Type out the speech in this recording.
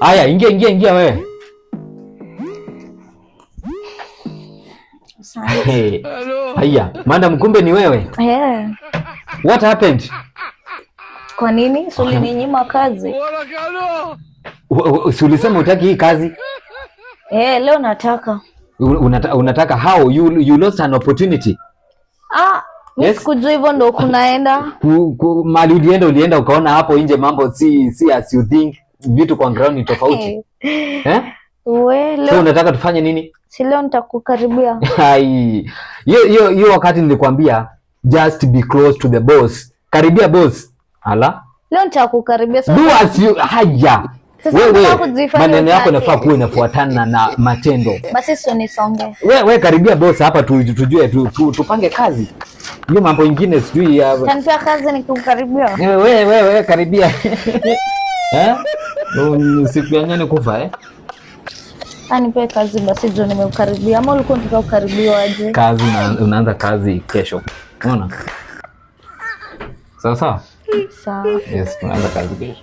Haya, ingia wewe. Hey. Haya, madam, kumbe ni wewe? Yeah. What happened? Kwa nini? Ulininyima kazi. Ulisema utaki hii kazi? Leo nataka. Unataka how? You lost an opportunity. Yes. Sikujua hivyo ndo kunaenda. Mali ulienda ukaona hapo nje mambo si as you think, vitu kwa ground ni tofauti. Leo. So unataka tufanye nini? Si leo nitakukaribia. Hiyo wakati nilikwambia just be close to the boss. Karibia boss. Ala? Leo nitakukaribia sasa. Do as you haya. Wewe maneno yako yanafaa kuwa inafuatana na matendo. Basi sio nisonge. Wewe karibia boss hapa tujue tupange kazi. Hiyo mambo mengine sijui ya. Kanipea kazi nikukaribia. Wewe karibia. Usipianyane kufa Nipe kazi basi jo nimeukaribia. Ama ulikuwa unataka ukaribiwa aje? Kazi unaanza kazi kesho. Unaona? Sawa. Sawa. Yes, tunaanza kazi kesho.